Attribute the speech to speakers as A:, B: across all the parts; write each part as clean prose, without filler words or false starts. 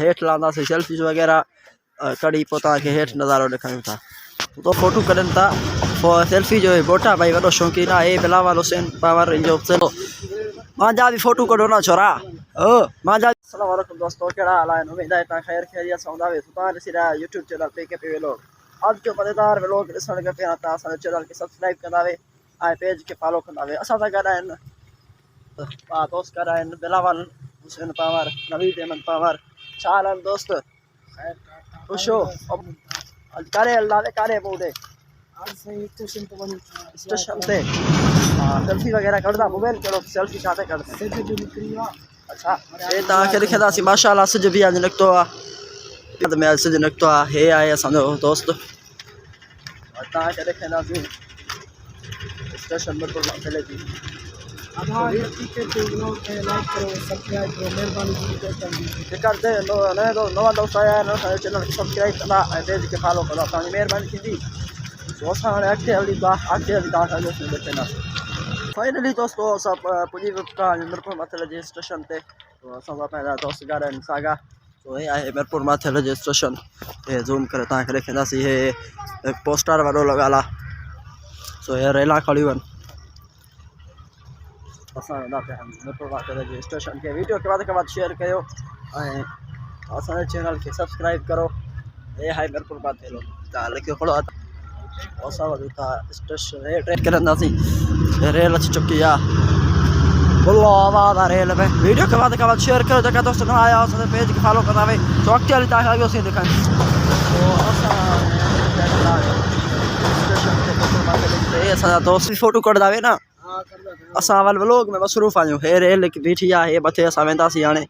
A: हेठ लांदासीं सेल्फीज वगैरह कड़ी पोइ तव्हांखे हेठि नज़ारो ॾेखारियूं था तो फोटू कढनि था पोइ सेल्फी जो मोटा भाई वॾो शौक़ीन आहे बिलावल हुसैन पावर जो चलो मांजा भी फोटू कढो ना छोरा ओ मांजा अस्सलाम वालेकुम दोस्तों कहिड़ा हाल आहिनि उमेद आहे तव्हां ख़ैर ख़ैरियत सां हूंदा तव्हां ॾिसी रहिया यूट्यूब चैनल PKP व्लॉग अॼु जो मज़ेदार व्लॉग ॾिसण खां पहिरियों तव्हां असांजे चैनल खे सब्सक्राइब कंदा ऐं पेज खे फॉलो कंदा असां सां गॾु आहिनि दोस्त गॾु आहिनि बिलावल हुसैन पावर नवीद अहमद पावर छा हाल आहिनि दोस्त खुश हो अॼु काॾे हलंदासीं काॾे मूं स्टेशन ते सेल्फी वगैरह कढंदा मोबाइल कहिड़ो सेल्फी छा ते कढंदा अच्छा हे तव्हांखे ॾेखारींदासीं माशाअल्लाह सिज बि अॼु निकितो आहे में सिज निकितो आहे हे आहे असांजो दोस्त तव्हांखे ॾेखारींदासीं स्टेशन बिल्कुलु मसइले जी करते नवा दोस्त आया आहिनि असांजे चैनल खे सब्सक्राइब कंदा ऐं पेज खे फॉलो कंदा तव्हांजी महिरबानी थींदी तो असां हाणे अॻिते हली तव्हांखे ॾेखारींदासीं फाइनली दोस्तों असां पुॼी चुका आहियूं मीरपुर माथेल जे स्टेशन ते तो असां सां पंहिंजा दोस्त गॾु आहिनि सागा तो हे आहे मीरपुर माथेल जे स्टेशन हे ज़ूम करे तव्हांखे ॾेखारींदासीं हे पोस्टर वॾो लॻियल आहे सो हे रेला खड़ियूं आहिनि असां वेंदा पिया आहियूं मीरपुर माथेल जे स्टेशन खे वीडियो खे वधि खां वधि शेयर कयो ऐं असांजे चैनल खे सब्सक्राइब करो हे आहे मीरपुर माथेल तव्हां लिखियो खड़ो असां वञूं था स्टेशन हे ट्रेन करंदासीं रेल अची चुकी आहे बोलो आवाज़ आहे रेल में वीडियो खे वधि खां वधि शेयर कयो जेका दोस्त न आया असांजे पेज खे फॉलो कंदा तो अॻिते हली तव्हांखे अॻियोसीं ॾेखारियूं असांजा दोस्त फोटू कढंदा न असां वल व्लॉग में मसरूफ़ आहियूं हे रेल बीठी आहे हे मथे असां वेंदासीं हाणे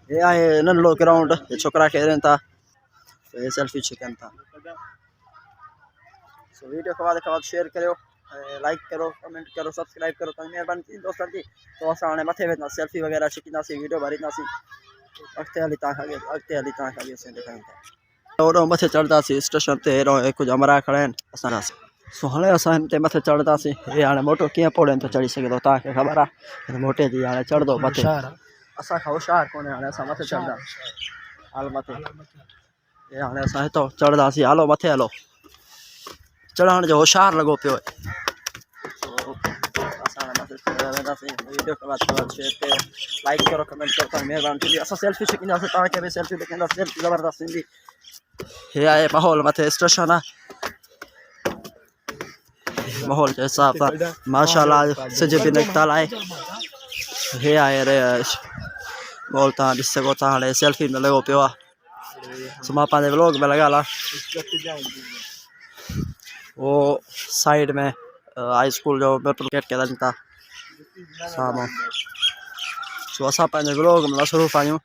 A: हे आहे नंढिड़ो ग्राउंड हे छोकिरा खेॾनि था हे सेल्फी छिकनि था सो वीडियो खे वधि खां वधि शेयर करियो लाइक करो कमेंट करो सब्सक्राइब करो तव्हांजी महिरबानी थी दोस्तनि जी तो असां हाणे मथे वेंदासीं सेल्फी वग़ैरह छिकींदासीं वीडियो भरींदासीं अॻिते हली तव्हांखे अॻिते ॾेखारियूं था होॾो मथे चढ़ंदासीं स्टेशन ते हेॾो कुझु अमरा खड़ा आहिनि असां सो हाणे असां हिते मथे चढ़ंदासीं हे हाणे मोटो कीअं पोड़नि ते चढ़ी सघे थो तव्हांखे ख़बर आहे मोटे जी हाणे चढ़ंदो मथे असांखां होशियारु कोन्हे हाणे असां मथे चढ़ंदा हाल मथे हे हाणे असां हितां चढ़ंदासीं हलो मथे हलो चढ़ण जो होशियारु लॻो पियो असां वेंदासीं वीडियो खे वधि खां वधि शेयर कयो लाइक करो कमेंट करो तव्हांजी महिरबानी थींदी असां सेल्फी छिकींदासीं तव्हांखे बि सेल्फी ॾेखारींदासीं सेल्फी ज़बरदस्त थींदी हे आहे माहौल मथे स्टेशन आहे माहौल जे हिसाब सां माशाअल्लाह सिज बि निकितल आहे हे आहे रे माहौल तव्हां ॾिसी सघो था हाणे सेल्फी में लॻो पियो आहे सो मां पंहिंजे व्लॉग में लॻियल आहे वो साइड में हाई स्कूल जो क्रिकेट खेॾनि था साम्हूं सो असां पंहिंजे व्लॉग में मसरूफ़ आहियूं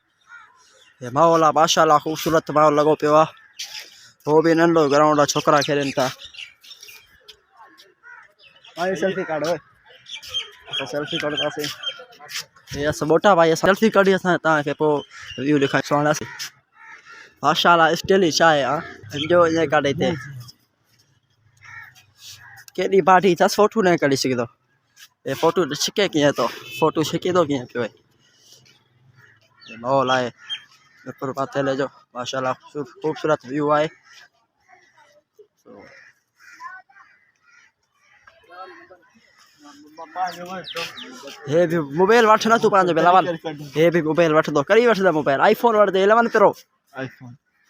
A: हे माहौल आहे माशाअल्लाह ख़ूबसूरत माहौल लॻो पियो आहे उहो बि नंढो ग्राउंड आहे छोकिरा खेॾनि था सेल्फी काढो असां सेल्फी कढंदासीं हे असां मोटा भाई सेल्फी कढी असां तव्हांखे पोइ व्यू ॾेखारे सुहाणासीं माशाअल्लाह स्टाइलिश आहे जो ईअं काढे हिते केॾी पार्टी अथसि फोटू न कढी सघंदो हे फोटू छिके कीअं थो फोटू छिके थो कीअं पियो माहौल आहे मीरपुर माथेल जो माशाअल्लाह ख़ूबसूरत व्यू आहे हे भी मोबाइल वठ न तू पंहिंजो बिलावल हे भी मोबाइल वठंदो कॾहिं वठंदा मोबाइल आईफोन वठंदे 11 प्रो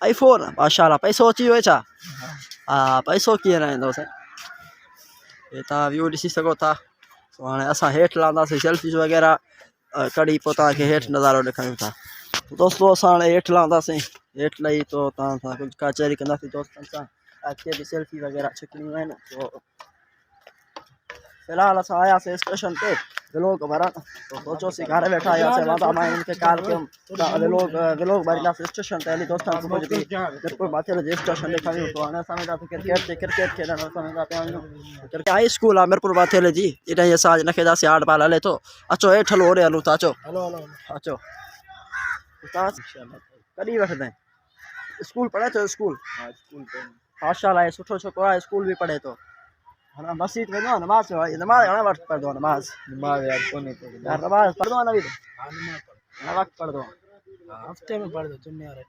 A: आईफोन माशाअल्लाह पैसो अची वियो छा हा पैसो कीअं न ईंदो साईं हे तव्हां व्यू ॾिसी सघो था हाणे असां हेठि लहंदासीं सेल्फीज वग़ैरह कढी पोइ तव्हांखे हेठि नज़ारो ॾेखारियूं था दोस्तो असां हाणे हेठि लहंदासीं हेठि लही तो तव्हां सां कुझु कचहरी कंदासीं दोस्तनि सां अॻिते बि सेल्फी वग़ैरह छिकणियूं आहिनि तो फिलहाल असां आयासीं स्टेशन ते व्लॉग भरण तो सोचियोसीं घर वेठा आयासीं मां हिनखे कॉल कयुमि व्लॉग भरींदासीं स्टेशन ते हली दोस्तनि सुबुह जो मीरपुर माथेल जे स्टेशन ॾेखारियूं तो हाणे असां वेंदासीं क्रिकेट खेॾणु असां वेंदा पिया आहियूं हाई स्कूल आहे मीरपुर माथेल जी इलाही असां अॼु न खेॾासीं हार्ड बॉल हले थो अचो हेठि हलो होॾे हलूं था अचो अचो तव्हां कॾहिं वठंदा आहिनि स्कूल पढ़े थो स्कूल माशाअल्लाह आहे सुठो छोकिरो आहे स्कूल बि पढ़े थो हाणे मस्जिद वेंदो आहे नमाज़ नमाज़ हाणे वक़्तु पढ़ंदो आहे नमाज़ यार नमाज़ पढ़ंदो आहे न वक़्तु पढ़ंदो आहे
B: हफ्ते में पढ़ दो जुम्मे और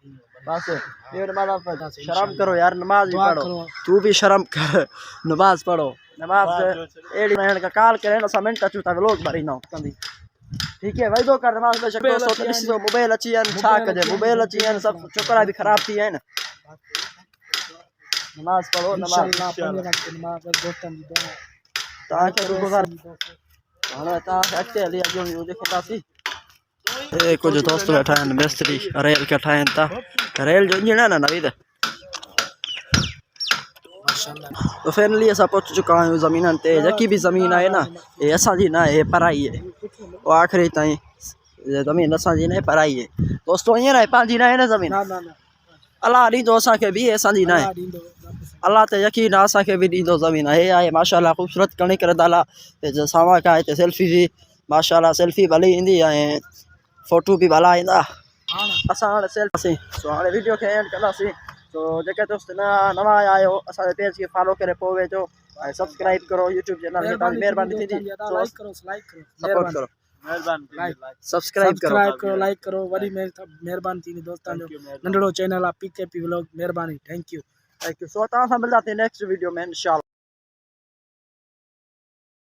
A: बस ये नमाज पढ़ शर्म करो यार नमाज भी पढ़ो तू भी शर्म कर नमाज पढ़ो नमाज एड़ी रहन का काल करे ना समेंट चूता लोग भरी ना कंदी ठीक है भाई दो कर नमाज में शक्को सो तो दिसो मोबाइल अची आन छा कजे मोबाइल अची आन सब छोकरा भी खराब थी है ना नमाज पढ़ो नमाज
B: नमाज दोस्तन दी दुआ
A: ता के गुजार हां ता अचे लिया जो देखतासी ए कुछ दोस्त बैठा है मिस्त्री रेल के ठाइन ता रेल जो इंजन है ना नवीद तो फाइनली ऐसा पहुंच चुका हूं जमीन ते जकी भी जमीन है ना ये असा जी ना है पराई है वो आखिरी ताई ये जमीन असा जी ना पराई है दोस्तों ये ना पांजी ना है ना जमीन
B: ना ना ना
A: अल्लाह दी दो असा के भी ऐसा जी ना है अल्लाह ते यकीन असा के भी दी दो जमीन है आए माशाल्लाह खूबसूरत कणी कर दाला ते जो सावा का है ते सेल्फी भी माशाल्लाह सेल्फी भली इंदी है फोटो भी भला इंदा असा सेल्फी सो हाणे वीडियो के एंड कलासी तो जेके दोस्त नवा आयो असा पेज के फॉलो करे पोवे जो सब्सक्राइब करो YouTube चैनल के ताली मेहरबानी थी
B: लाइक करो
A: सपोर्ट करो
B: मेहरबानी
A: सब्सक्राइब करो
B: लाइक करो वरी मेहरबानी थी दोस्तान जो नंढड़ो चैनल आ PKP व्लॉग मेहरबानी थैंक यू
A: सो ता मिलते हैं नेक्स्ट वीडियो में इंशाल्लाह।